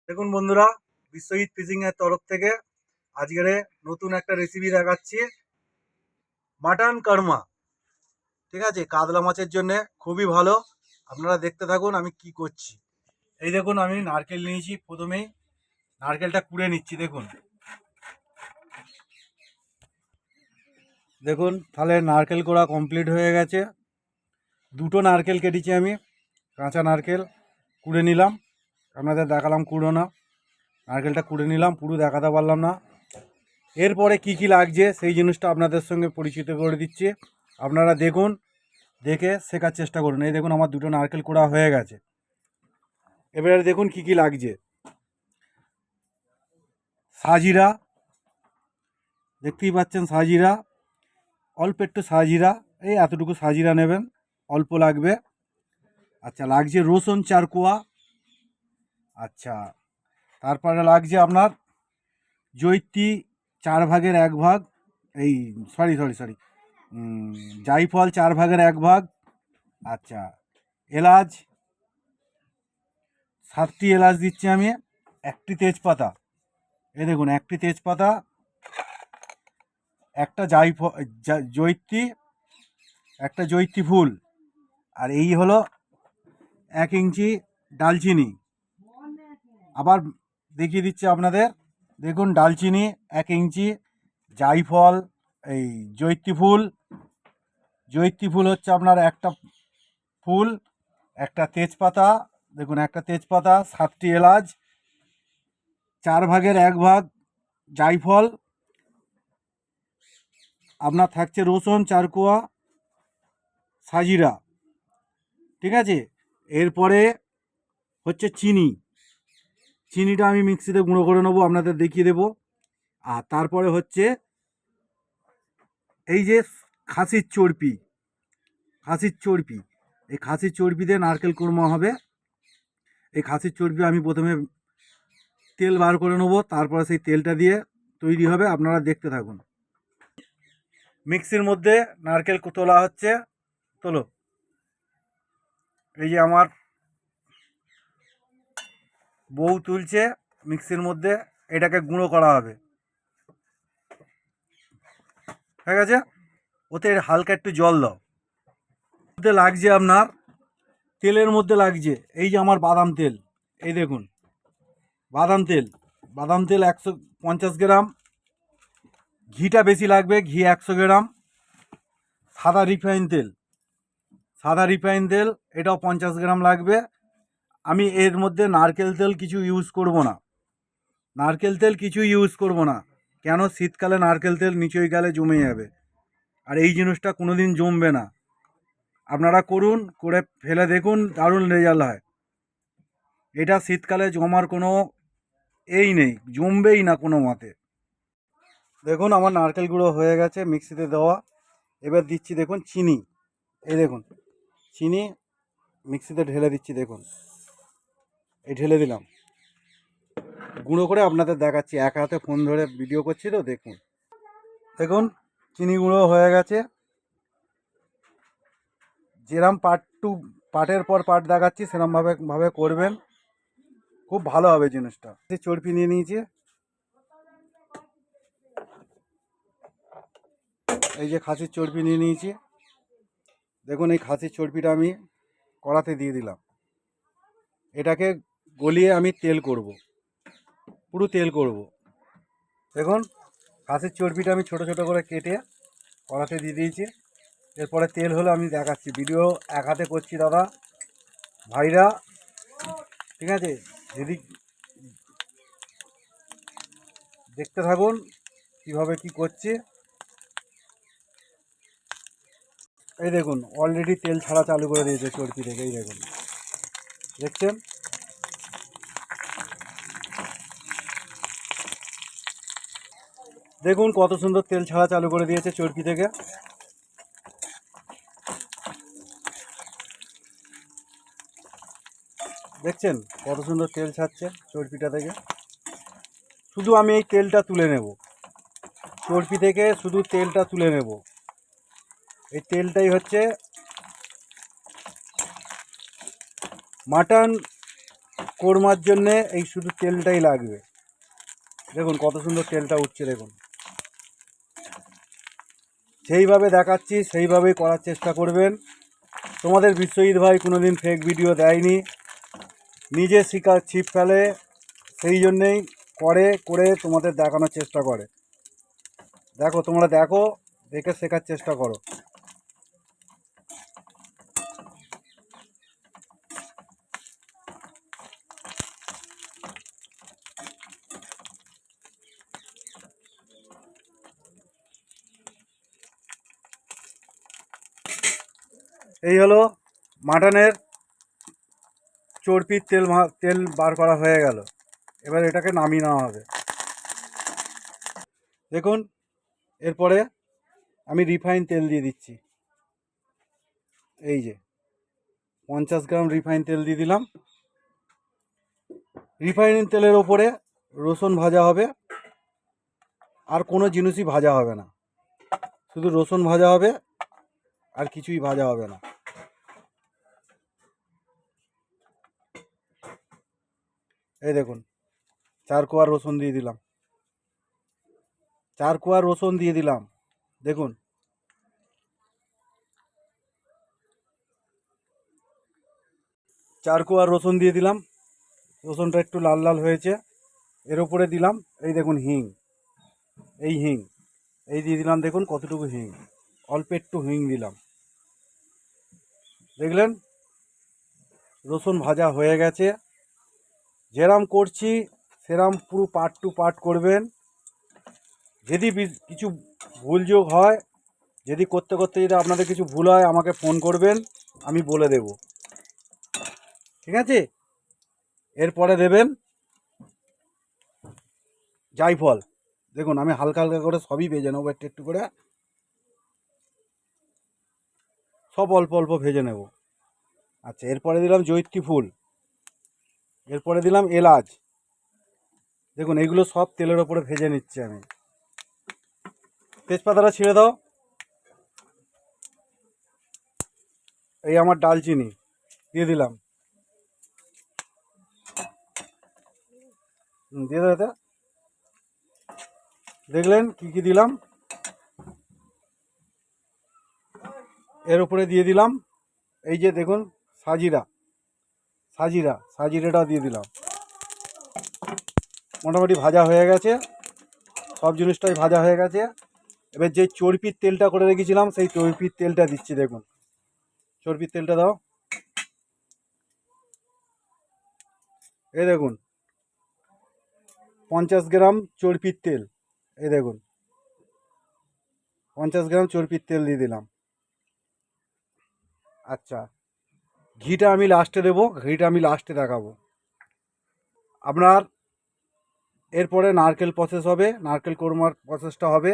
দেখুন বন্ধুরা, বিশ্বজিৎ ফিশিং এর তরফ থেকে আজকের নতুন একটা রেসিপি দেখাচ্ছি। মাটন কর্মা। ঠিক আছে, কাতলা মাছের জন্য খুবই ভালো। আপনারা দেখতে থাকুন আমি কি করছি। এই দেখুন, আমি নারকেল নিয়েছি। প্রথমেই নারকেলটা কুড়ে নিচ্ছি। দেখুন দেখুন তাহলে নারকেল কোড়া কমপ্লিট হয়ে গেছে। দুটো নারকেল কেটেছি আমি, কাঁচা নারকেল কুড়ে নিলাম। আপনাদের দেখালাম কুড়োনো নারকেলটা কুড়ে নিলাম, পুরো দেখাতে পারলাম না। এরপরে কি কি লাগছে সেই জিনিসটা আপনাদের সঙ্গে পরিচিত করে দিচ্ছি। আপনারা দেখুন, দেখে শেখার চেষ্টা করুন। এই দেখুন, আমার দুটো নারকেল কোড়া হয়ে গেছে। এবারে দেখুন কি কি লাগছে। সাজিরা, দেখতেই পাচ্ছেন সাজিরা, অল্প একটু সাজিরা, এই এতটুকু সাজিরা নেবেন, অল্প লাগবে। আচ্ছা, লাগছে রসুন 4 কোয়া। আচ্ছা, তারপরে লাগছে আপনার জৈত্রী 4 ভাগের 1 ভাগ, এই সরি সরি সরি জায়ফল 4 ভাগের 1 ভাগ। আচ্ছা, এলাচ 7টি এলাচ দিচ্ছি আমি। একটি তেজপাতা, এই দেখুন একটি তেজপাতা, একটা জৈত্রী, একটা জৈত্রী ফুল, আর এই হলো 1 ইঞ্চি ডালচিনি। আবার দেখিয়ে দিচ্ছি আপনাদের, দেখুন ডালচিনি 1 ইঞ্চি, জায়ফল, এই জৈত্রী ফুল হচ্ছে আপনার একটা ফুল, একটা তেজপাতা, দেখুন একটা তেজপাতা, 7টি এলাচ, 4 ভাগের 1 ভাগ জায়ফল, আপনার থাকছে রসুন 4 কোয়া, সাজিরা। ঠিক আছে, এরপরে হচ্ছে চিনিটা আমি মিক্সিতে গুঁড়ো করে নেবো, আপনাদের দেখিয়ে দেবো। আর তারপরে হচ্ছে এই যে খাসির চর্বি, এই খাসির চর্বি দিয়ে নারকেল কোরমা হবে। এই খাসির চর্বি আমি প্রথমে তেল বার করে নেবো, তারপরে সেই তেলটা দিয়ে তৈরি হবে। আপনারা দেখতে থাকুন। মিক্সির মধ্যে নারকেল তোলা হচ্ছে, তোলো। এই যে আমার বউ তুলছে মিক্সির মধ্যে, এটাকে গুঁড়ো করা হবে। হয়ে গেছে, ওতে হালকা একটু জল দাও। মধ্যে লাগছে আপনার, তেলের মধ্যে লাগছে এই যে আমার বাদাম তেল। এই দেখুন বাদাম তেল 150 গ্রাম। ঘিটা বেশি লাগবে, ঘি 100 গ্রাম। সাদা রিফাইন তেল এটাও 50 গ্রাম লাগবে। আমি এর মধ্যে নারকেল তেল কিছু ইউজ করব না। কেন? শীতকালে নারকেল তেল নিচই গালে জমে যাবে, আর এই জিনিসটা কোনোদিন জমবে না। আপনারা করুন, করে ফেলে দেখুন, দারুণ রেজাল্ট হয়। এটা শীতকালে জমার কোনো নেই, জমবেই না কোনো মতে। দেখুন আমার নারকেল গুঁড়ো হয়ে গেছে মিক্সিতে দেওয়া। এবার দিচ্ছি দেখুন চিনি। এই দেখুন চিনি মিক্সিতে ঢেলে দিচ্ছি। দেখুন এই ঢেলে দিলাম, গুঁড়ো করে আপনাদের দেখাচ্ছি। এক হাতে ফোন ধরে ভিডিও করছি তো। দেখুন চিনি গুঁড়ো হয়ে গেছে। যেরম পার্টের পর পার্ট দেখাচ্ছি সেরমভাবে করবেন, খুব ভালো হবে জিনিসটা। চর্বি নিয়ে নিয়েছি, এই যে খাসির চর্বি নিয়ে নিয়েছি। দেখুন এই খাসির চর্বিটা আমি কড়াতে দিয়ে দিলাম। এটাকে গলিয়ে আমি পুরো তেল করব। দেখুন খাসির চর্বিটা আমি ছোট ছোট করে কেটে কড়াতে দিয়ে দিয়েছি। এরপরে তেল হলো আমি দেখাচ্ছি। ভিডিও এক হাতে করছি দাদা ভাইরা, ঠিক আছে? যদি দেখতে থাকুন কিভাবে কি করছি। এই দেখুন অলরেডি তেল ছাড়া চালু করে দিয়েছে চর্বি থেকে। এই দেখুন, দেখছেন? দেখুন কত সুন্দর তেল ছাড়া চালু করে দিয়েছে চর্বি থেকে। দেখছেন কত সুন্দর তেল ছাড়ছে চর্বিটা থেকে। শুধু আমি এই তেলটা তুলে নেব, চর্বি থেকে শুধু তেলটা তুলে নেব। এই তেলটাই হচ্ছে মাটন কোরমার জন্যে এই শুধু তেলটাই লাগবে। দেখুন কত সুন্দর তেলটা উঠছে দেখুন। সেইভাবে দেখাচ্ছি সেইভাবেই করার চেষ্টা করবেন। তোমাদের বিশ্বজিৎ ভাই কোনোদিন ফেক ভিডিও দেয়নি, নিজে শিকার ছিপ ফেলে, সেই জন্যেই করে তোমাদের দেখানোর চেষ্টা করে। দেখো তোমরা দেখো, দেখে শেখার চেষ্টা করো। এই হলো মাটনের চর্বির তেল বার করা হয়ে গেল। এবার এটাকে নামিয়ে নেওয়া হবে। দেখুন এরপরে আমি রিফাইন তেল দিয়ে দিচ্ছি। এই যে 50 গ্রাম রিফাইন তেল দিয়ে দিলাম। রিফাইন তেলের ওপরে রসুন ভাজা হবে, আর কোনো জিনিসই ভাজা হবে না, শুধু রসুন ভাজা হবে, আর কিছুই ভাজা হবে না। এই দেখুন 4 কোয়া রসুন দিয়ে দিলাম, 4 কোয়া রসুন দিয়ে দিলাম। দেখুন চার কোয়া রসুন দিয়ে দিলাম। রসুনটা একটু লাল লাল হয়েছে। এর উপরে দিলাম এই দেখুন হিং, এই হিং এই দিয়ে দিলাম। দেখুন কতটুকু হিং, অল্প একটু হিং দিলাম। দেখলেন রসুন ভাজা হয়ে গেছে। যেরাম করছি সেরাম পুরো পার্ট টু পার্ট করবেন। যদি কিছু ভুলযোগ হয়, যদি করতে করতে যদি আপনাদের কিছু ভুল হয় আমাকে ফোন করবেন, আমি বলে দেব, ঠিক আছে? এরপরে দেবেন জায়ফল। দেখুন আমি হালকা হালকা করে সবই ভেজে নেবো, একটু একটু করে সব অল্প অল্প ভেজে নেব। আচ্ছা, এরপরে দিলাম জয়িত্রী ফুল, এরপরে দিলাম এলাচ। দেখুন এইগুলো সব তেলের ওপরে ভেজে নিচ্ছি আমি। তেজপাতাটা ছিঁড়ে দাও। এই আমার ডালচিনি দিয়ে দিলাম, দিয়ে দাও এটা। দেখলেন কি কি দিলাম। এর উপরে দিয়ে দিলাম এই যে দেখুন সাজিরাটাও দিয়ে দিলাম। মোটামুটি ভাজা হয়ে গেছে, সব জিনিসটাই ভাজা হয়ে গেছে। এবার যে চর্বির তেলটা করে রেখেছিলাম সেই চর্বির তেলটা দিচ্ছি। দেখুন চর্বির তেলটা দাও। এই দেখুন 50 গ্রাম চর্বির তেল। এই দেখুন 50 গ্রাম চর্বির তেল দিয়ে দিলাম। আচ্ছা, ঘিটা আমি লাস্টে দেবো, ঘিটা আমি লাস্টে দেখাবো। আপনার এরপরে নারকেল প্রসেস হবে, নারকেল কোরমার প্রসেসটা হবে,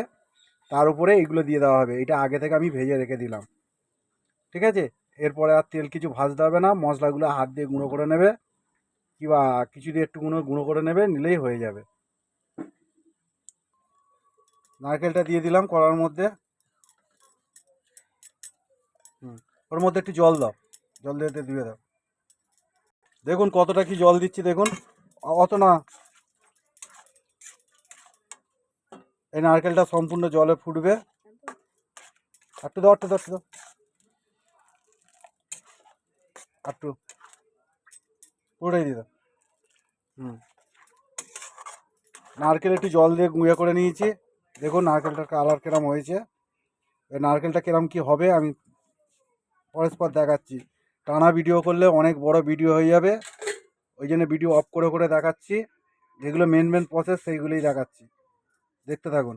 তার উপরে এগুলো দিয়ে দেওয়া হবে। এটা আগে থেকে আমি ভেজে রেখে দিলাম, ঠিক আছে? এরপরে আর তেল কিছু ভাজতে হবে না, মশলাগুলো হাত দিয়ে গুঁড়ো করে নেবে, কিংবা কিছু দিয়ে একটু গুঁড়ো করে নেবে, নিলেই হয়ে যাবে। নারকেলটা দিয়ে দিলাম কড়ার মধ্যে। ওর মধ্যে একটু জল দাও, জল দিয়ে দিয়ে দাও। দেখুন কতটা কি জল দিচ্ছি দেখুন, অত না। এই নারকেলটা সম্পূর্ণ জলে ফুটবে। একটু দাও, একটু দাও, একটু দাও, একটু পুরোটাই দিয়ে দাও। নারকেল একটু জল দিয়ে গুঁড়ো করে নিয়েছি। দেখুন নারকেলটার কালার কিরম হয়েছে। এই নারকেলটা কিরম কি হবে আমি পরস্পর দেখাচ্ছি। টানা ভিডিও করলে অনেক বড় ভিডিও হয়ে যাবে, ওই জন্য ভিডিও অফ করে করে দেখাচ্ছি। যেগুলো মেন মেন প্রসেস সেইগুলোই দেখাচ্ছি, দেখতে থাকুন।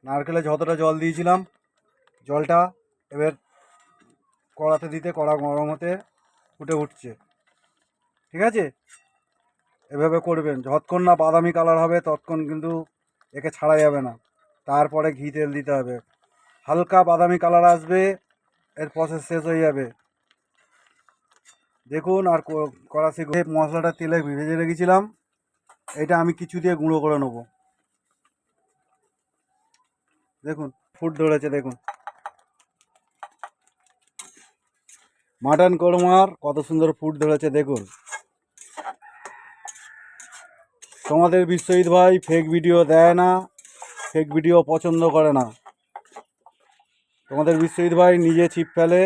নারকেলে যতটা জল দিয়েছিলাম, জলটা এবার কড়াতে দিতে, কড়া গরম হতে ফুটে উঠছে, ঠিক আছে? এভাবে করবেন, যতক্ষণ না বাদামি কালার হবে ততক্ষণ কিন্তু একে ছাড়া যাবে না। তারপরে ঘি তেল দিতে হবে, হালকা বাদামি কালার আসবে, এর প্রসেস শেষ হয়ে যাবে। দেখুন আর কড়াশি মশলাটা তেলে ভেজে রেখেছিলাম, এটা আমি কিছু দিয়ে গুঁড়ো করে নেবো। দেখুন ফুট ধরেছে, দেখুন মাটন কোরমার কত সুন্দর ফুট ধরেছে। দেখুন তোমাদের বিশ্বজিৎ ভাই ফেক ভিডিও দেয় না, ফেক ভিডিও পছন্দ করে না। তোমাদের বিশ্বজিৎ ভাই নিজে ছিপ ফেলে,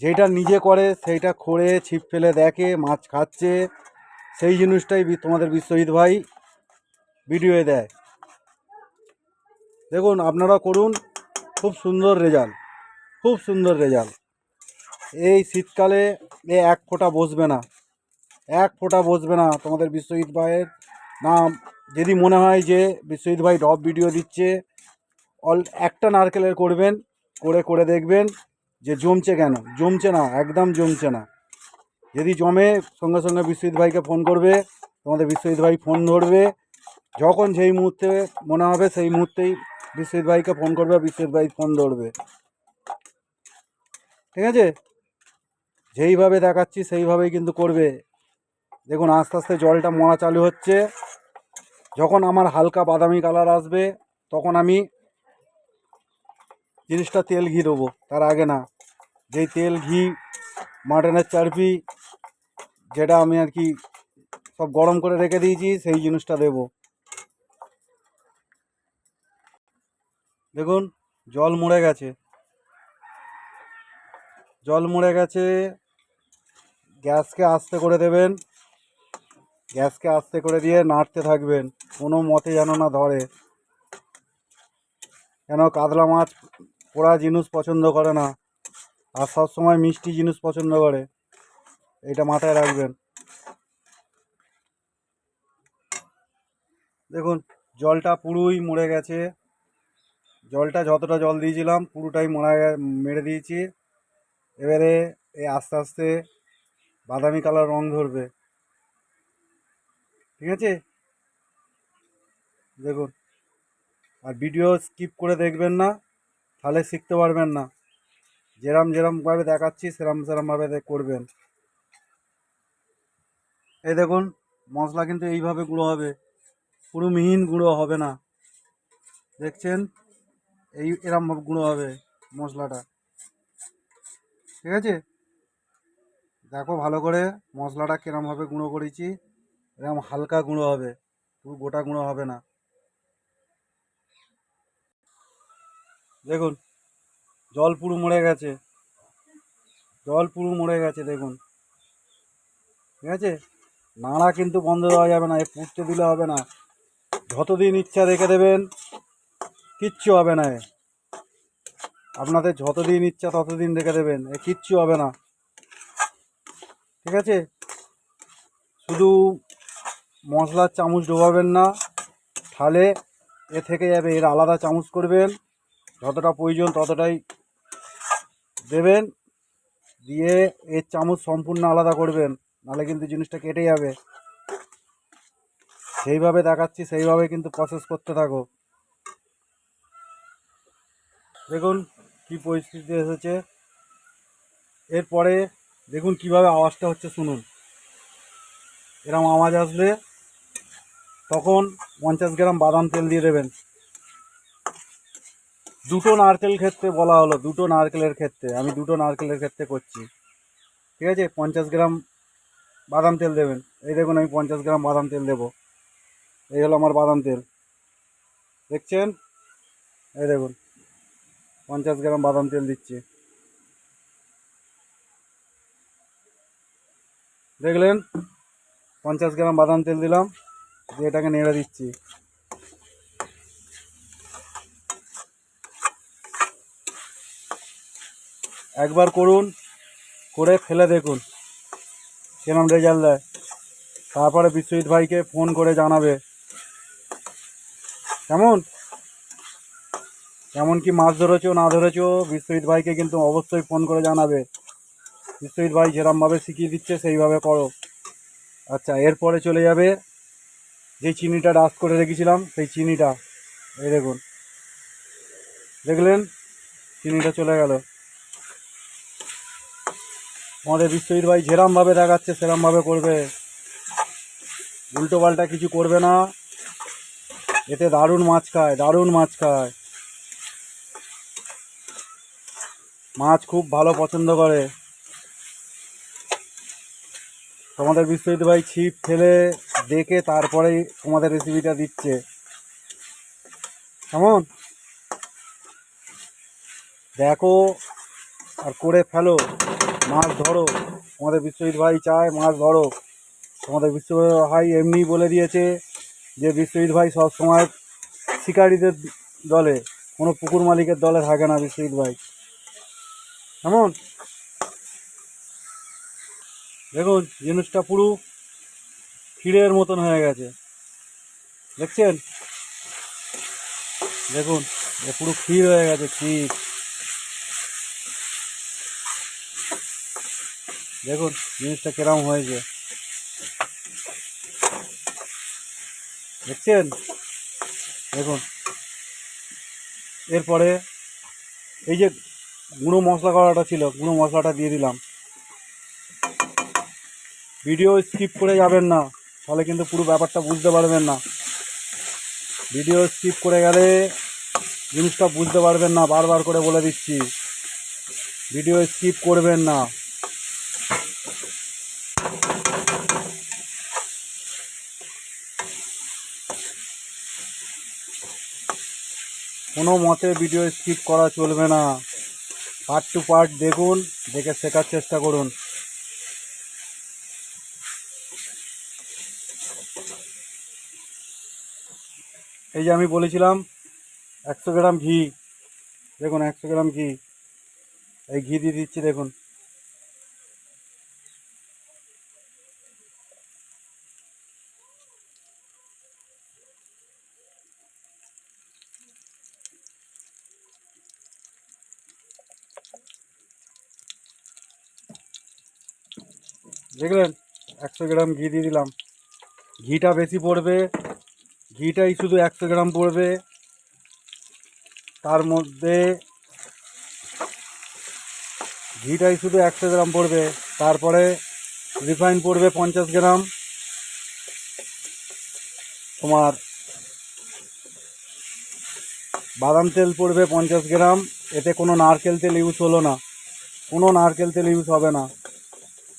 যেটা নিজে করে সেইটা খোঁড়ে ছিপ ফেলে দেখে মাছ খাচ্ছে, সেই জিনিসটাই তোমাদের বিশ্বজিৎ ভাই ভিডিওয়ে দেয়। দেখুন আপনারা করুন, খুব সুন্দর রেজাল্ট, খুব সুন্দর রেজাল্ট। এই শীতকালে এক ফোঁটা বসবে না, এক ফোঁটা বসবে না তোমাদের বিশ্বজিৎ ভাইয়ের নাম। যদি মনে হয় যে বিশ্বজিৎ ভাই ডব ভিডিও দিচ্ছে, একটা নারকেলের করবেন, করে দেখবেন যে জমছে। কেন জমছে না? একদম জমছে না। যদি জমে সঙ্গে সঙ্গে বিশ্বজিৎ ভাইকে ফোন করবে, তোমাদের বিশ্বজিৎ ভাই ফোন ধরবে। যখন যেই মুহূর্তে মনে হবে সেই মুহূর্তেই বিশ্বজিৎ ভাইকে ফোন করবে, বিশ্বজিৎ ভাই ফোন ধরবে। ঠিক আছে? যেইভাবে দেখাচ্ছি সেইভাবেই কিন্তু করবে। দেখুন আস্তে আস্তে জলটা মরা চালু হচ্ছে। যখন আমার হালকা বাদামি কালার আসবে তখন আমি জিনিসটা তেল ঘি দেবো, তার আগে না। যেই তেল ঘি মাটনের চারপি যেটা আমি আর কি সব গরম করে রেখে দিয়েছি সেই জিনিসটা দেব। দেখুন জল মরে গেছে, জল মরে গেছে। গ্যাসকে আস্তে করে দেবেন, গ্যাসকে আস্তে করে দিয়ে নাড়তে থাকবেন, কোনো মতে যেন না ধরে। কেন কাতলা মাছ পোড়া জিনিস পছন্দ করে না, আর সবসময় মিষ্টি জিনিস পছন্দ করে, এটা মাথায় রাখবেন। দেখুন জলটা পুরোই মরে গেছে, জলটা যতটা জল দিয়েছিলাম পুরোটাই মেরে দিয়েছি। এবারে এই আস্তে আস্তে বাদামি কালার রং ধরবে। ঠিক আছে? দেখুন, আর ভিডিও স্কিপ করে দেখবেন না, তাহলে শিখতে পারবেন না। যেরমভাবে দেখাচ্ছি সেরমভাবে করবেন। এই দেখুন মশলা কিন্তু এইভাবে গুঁড়ো হবে, পুরো মিহিন গুঁড়ো হবে না। দেখছেন এরমভাবে গুঁড়ো হবে মশলাটা। ঠিক আছে? দেখো ভালো করে মশলাটা কিরমভাবে গুঁড়ো করেছি, এরকম হালকা গুঁড়ো হবে, পুরো গোটা গুঁড়ো হবে না। দেখুন জল পুরো মরে গেছে, জল পুরো মরে গেছে দেখুন। ঠিক আছে? নাড়া কিন্তু বন্ধ দেওয়া যাবে না, এ পুড়তে দিলে হবে না। যতদিন ইচ্ছা রেখে দেবেন, কিচ্ছু হবে না। আপনাদের যতদিন ইচ্ছা ততদিন রেখে দেবেন, এ কিচ্ছু হবে না। ঠিক আছে? শুধু মশলার চামচ ডোবাবেন না, তাহলে এ থেকে যাবে। এর আলাদা চামচ করবেন, যতটা প্রয়োজন ততটাই দেবেন, দিয়ে এর চামচ সম্পূর্ণ আলাদা করবেন, নাহলে কিন্তু জিনিসটা কেটে যাবে। সেইভাবে দেখাচ্ছি সেইভাবে কিন্তু প্রসেস করতে থাকো। দেখুন কি পরিস্থিতি এসেছে। এরপরে দেখুন কিভাবে আওয়াজটা হচ্ছে, শুনুন। এরকম আওয়াজ আসলে তখন 50 গ্রাম বাদাম তেল দিয়ে দেবেন। দুটো নারকেল ক্ষেত্রে বলা হলো, দুটো নারকেলের ক্ষেত্রে, আমি দুটো নারকেলের ক্ষেত্রে করছি। ঠিক আছে? 50 গ্রাম বাদাম তেল দেবেন। এই দেখুন আমি 50 গ্রাম বাদাম তেল দেবো। এই হলো আমার বাদাম তেল, দেখছেন? এই দেখুন 50 গ্রাম বাদাম তেল দিচ্ছি, দেখলেন? 50 গ্রাম বাদাম তেল দিলাম, দিয়ে এটাকে নেড়ে দিচ্ছি। একবার করুন, করে ফেলে দেখুন কেমন রেজাল্ট দেয়। তারপরে বিশ্বজিৎ ভাইকে ফোন করে জানাবে কেমন কেমন কি মাছ ধরেছো না ধরেছো। বিশ্বজিৎ ভাইকে কিন্তু অবশ্যই ফোন করে জানাবে। বিশ্বজিৎ ভাই যেরমভাবে শিখিয়ে দিচ্ছে সেইভাবে করো। আচ্ছা, এরপরে চলে যাবে যে চিনিটা ডাস্ট করে রেখেছিলাম সেই চিনিটা। এই দেখুন, দেখলেন চিনিটা চলে গেল। আমাদের বিশ্বজিৎ ভাই যেরমভাবে দেখাচ্ছে সেরমভাবে করবে, উল্টো পাল্টা কিছু করবে না। এতে দারুণ মাছ খায়, দারুণ মাছ খায়, মাছ খুব ভালো পছন্দ করে। তোমাদের বিশ্বজিৎ ভাই ছিপ ফেলে দেখে তারপরেই তোমাদের রেসিপিটা দিচ্ছে। কেমন? দেখো আর করে ফেলো, মাছ ধরো। তোমাদের বিশ্বজিৎ ভাই চায় মাছ ধরো। তোমাদের বিশ্বজিৎ ভাই এমনি বলে দিয়েছে যে বিশ্বজিৎ ভাই সব সময় শিকারীদের দলে, কোনো পুকুর মালিকের দলে থাকে না বিশ্বজিৎ ভাই। কেমন? দেখুন জিনিসটা পুরো ক্ষীরের মতন হয়ে গেছে, দেখছেন? দেখুন পুরো ক্ষীর হয়ে গেছে, ক্ষীর। দেখুন জিনিসটা কিরম হয়েছে, দেখছেন? দেখুন এরপরে এই যে গুঁড়ো মশলা করাটা ছিল, গুঁড়ো মশলাটা দিয়ে দিলাম। ভিডিও স্কিপ করে যাবেন না, তাহলে কিন্তু পুরো ব্যাপারটা বুঝতে পারবেন না। ভিডিও স্কিপ করে গেলে জিনিসটা বুঝতে পারবেন না, বারবার করে বলে দিচ্ছি, ভিডিও স্কিপ করবেন না। কোনো মতে ভিডিও স্কিপ করা চলবে না, পার্ট টু পার্ট দেখুন, দেখে শেখার চেষ্টা করুন। এই যে আমি বলেছিলাম 100 গ্রাম ঘি, দেখুন 100 গ্রাম ঘি, এই ঘি দিয়ে দিচ্ছি। দেখুন দেখলেন, 100 গ্রাম ঘি দিয়ে দিলাম। ঘিটা বেশি পড়বে, ঘিটাই শুধু 100 গ্রাম পড়বে। তার মধ্যে ঘিটাই শুধু 100 গ্রাম পড়বে, তারপরে রিফাইন পড়বে 50 গ্রাম, তোমার বাদাম তেল পড়বে 50 গ্রাম। এতে কোনো নারকেল তেল ইউজ হলো না, কোনো নারকেল তেল ইউজ হবে না,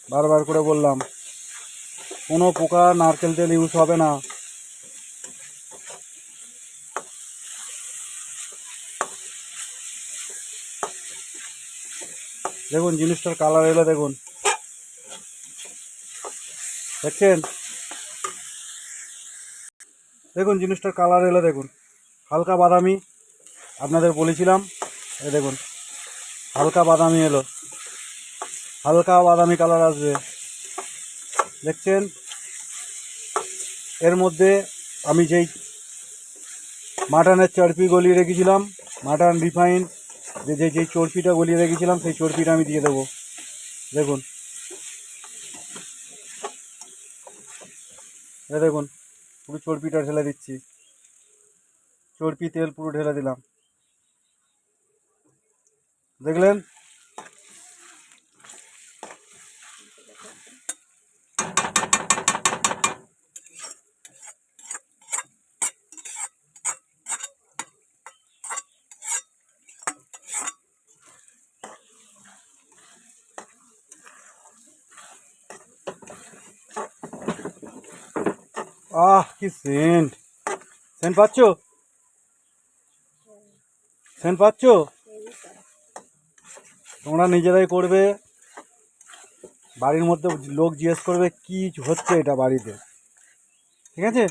বারবার করে বললাম, কোনো প্রকার নারকেল তেল ইউজ হবে না। দেখুন জিনিসটার কালার এলো, দেখুন, দেখছেন? দেখুন জিনিসটার কালার এলো, দেখুন হালকা বাদামি, আপনাদের বলেছিলাম। এই দেখুন হালকা বাদামি এলো, হালকা বাদামি কালার আসবে, দেখছেন? এর মধ্যে আমি যেই মাটনের চর্বি গলিয়ে রেখেছিলাম, মাটন রিফাইন যেই চর্বিটা গলিয়ে রেখেছিলাম, সেই চর্বিটা আমি দিয়ে দেবো। দেখুন, দেখুন পুরো চর্বিটা ঢেলে দিচ্ছি, চর্বি তেল পুরো ঢেলে দিলাম, দেখলেন? কি সেন্ট, সেন্ট পাচ্ছ? সেন্ট পাচ্ছ? তোমরা নিজেরাই করবে, বাড়ির মধ্যে লোক জিজ্ঞেস করবে কি হচ্ছে এটা বাড়িতে, ঠিক আছে?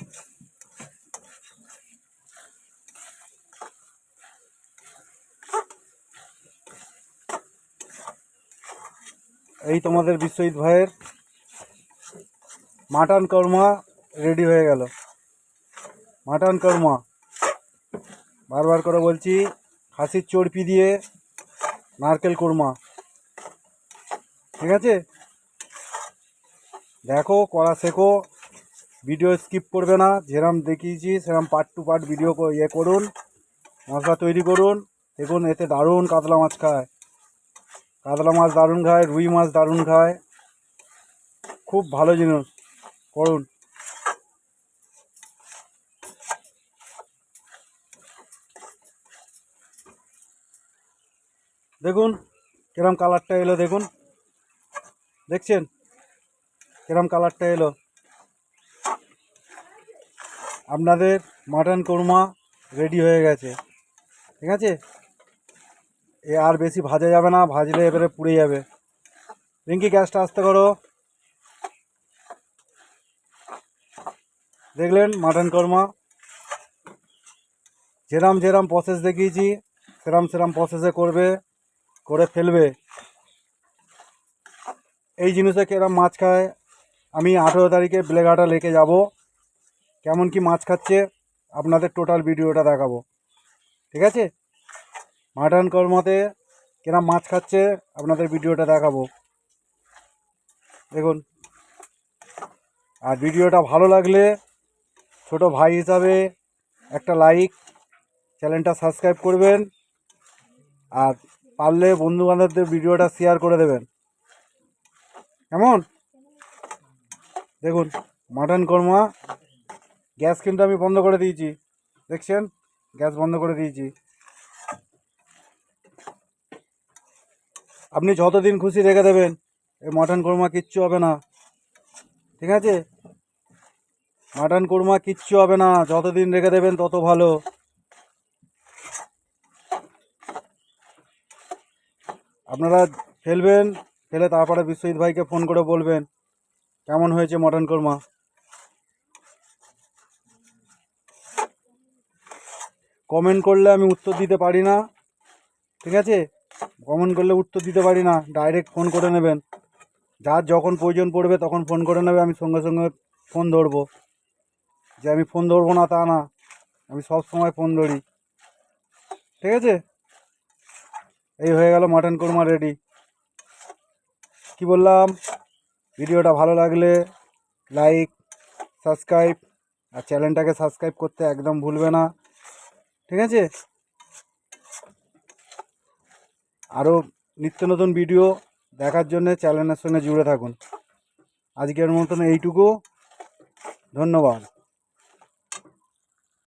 এই তোমাদের বিশ্বজিৎ ভাইয়ের মাটন কর্মা রেডি হয়ে গেল। মাটন কর্মা, বারবার করে বলছি, খাসির চর্বি দিয়ে নারকেল কোরমা, ঠিক আছে? দেখো, করা শেখো, ভিডিও স্কিপ করবে না, যেরম দেখিয়েছি সেরম পার্ট টু পার্ট ভিডিও করুন, মশলা তৈরি করুন। দেখুন এতে দারুণ কাতলা মাছ খায়, কাতলা মাছ দারুণ খায়, রুই মাছ দারুণ খায়, খুব ভালো জিনিস, করুন। দেখুন কিরম কালারটা এলো, দেখুন, দেখছেন কিরম কালারটা এলো? আপনাদের মাটন কোরমা রেডি হয়ে গেছে। ঠিক আছে, এ আর বেশি ভাজা যাবে না, ভাজলে এবারে পুড়ে যাবে। রিঙ্কি গ্যাসটা আস্তে করো। দেখলেন মাটন কোরমা, যেরাম যেরাম প্রসেস দেখিয়েছি সেরাম সেরাম প্রসেসে করবে, করে ফেলবে। এই জিনিসে কেরম মাছ খায় আমি 18 তারিখে বেলেঘাটা লেকে যাব, কেমন কি মাছ খাচ্ছে আপনাদের টোটাল ভিডিওটা দেখাবো। ঠিক আছে, মাটন কোরমাতে কেরম মাছ খাচ্ছে আপনাদের ভিডিওটা দেখাবো, দেখুন। আর ভিডিওটা ভালো লাগলে ছোট ভাই হিসাবে একটা লাইক, চ্যানেলটা সাবস্ক্রাইব করবেন, আর পারলে বন্ধুবান্ধবদের ভিডিওটা শেয়ার করে দেবেন। কেমন? দেখুন মাটন কোরমা, গ্যাস কিন্তু আমি বন্ধ করে দিয়েছি, দেখছেন গ্যাস বন্ধ করে দিয়েছি। আপনি যতদিন খুশি রেখে দেবেন, এই মাটন কোরমা কিচ্ছু হবে না। ঠিক আছে, মাটন কোরমা কিচ্ছু হবে না, যতদিন রেখে দেবেন তত ভালো। আপনারা ফেলবেন, ফেলে তারপরে বিশ্বজিৎ ভাইকে ফোন করে বলবেন কেমন হয়েছে মাটন কোরমা। কমেন্ট করলে আমি উত্তর দিতে পারি না, ঠিক আছে, কমেন্ট করলে উত্তর দিতে পারি না, ডাইরেক্ট ফোন করে নেবেন। যার যখন প্রয়োজন পড়বে তখন ফোন করে নেবে, আমি সঙ্গে সঙ্গে ফোন ধরবো। যে আমি ফোন ধরবো না তা না, আমি সব সময় ফোন ধরি। ঠিক আছে, এই হয়ে গেল মাটন কোরমা রেডি। কি বললাম, ভিডিওটা ভালো লাগলে লাইক, সাবস্ক্রাইব, আর চ্যানেলটাকে সাবস্ক্রাইব করতে একদম ভুলবে না। ঠিক আছে, আরও নিত্য নতুন ভিডিও দেখার জন্য চ্যানেলের সঙ্গে জুড়ে থাকুন। আজকের মতন এইটুকু, ধন্যবাদ।